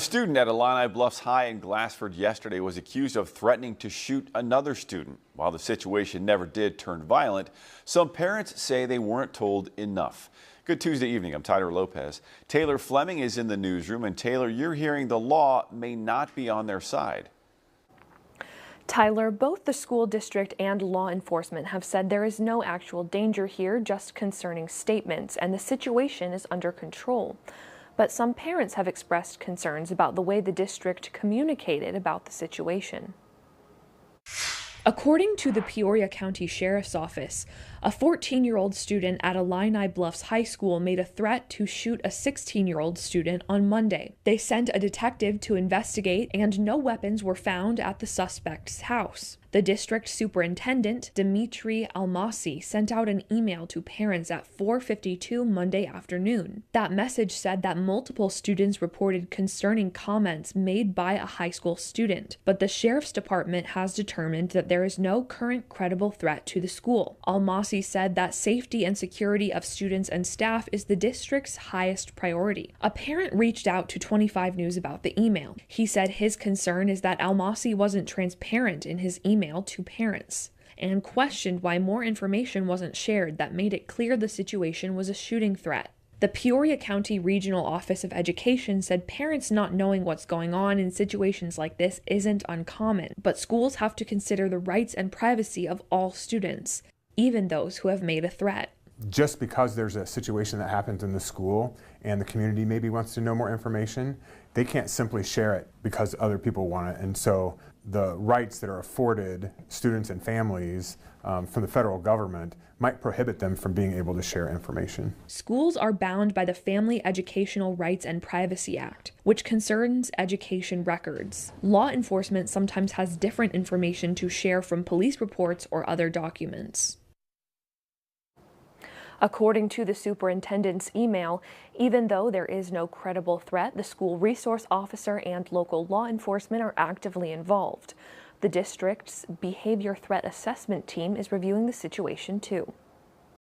A student at Illini Bluffs High in Glassford yesterday was accused of threatening to shoot another student. While the situation never did turn violent, some parents say they weren't told enough. Good Tuesday evening. I'm Tyler Lopez. Taylor Fleming is in the newsroom. And Taylor, you're hearing the law may not be on their side. Tyler, both the school district and law enforcement have said there is no actual danger here, just concerning statements, and the situation is under control. But some parents have expressed concerns about the way the district communicated about the situation. According to the Peoria County Sheriff's Office, a 14-year-old student at Illini Bluffs High School made a threat to shoot a 16-year-old student on Monday. They sent a detective to investigate, and no weapons were found at the suspect's house. The district superintendent, Dimitri Almasi, sent out an email to parents at 4:52 Monday afternoon. That message said that multiple students reported concerning comments made by a high school student, but the sheriff's department has determined that there is no current credible threat to the school. Almasi said that safety and security of students and staff is the district's highest priority. A parent reached out to 25 News about the email. He said his concern is that Almasi wasn't transparent in his email to parents, and questioned why more information wasn't shared that made it clear the situation was a shooting threat. The Peoria County Regional Office of Education said parents not knowing what's going on in situations like this isn't uncommon, but schools have to consider the rights and privacy of all students, even those who have made a threat. Just because there's a situation that happens in the school and the community maybe wants to know more information, they can't simply share it because other people want it. And so the rights that are afforded students and families from the federal government might prohibit them from being able to share information. Schools are bound by the Family Educational Rights and Privacy Act, which concerns education records. Law enforcement sometimes has different information to share from police reports or other documents. According to the superintendent's email, even though there is no credible threat, the school resource officer and local law enforcement are actively involved. The district's behavior threat assessment team is reviewing the situation too.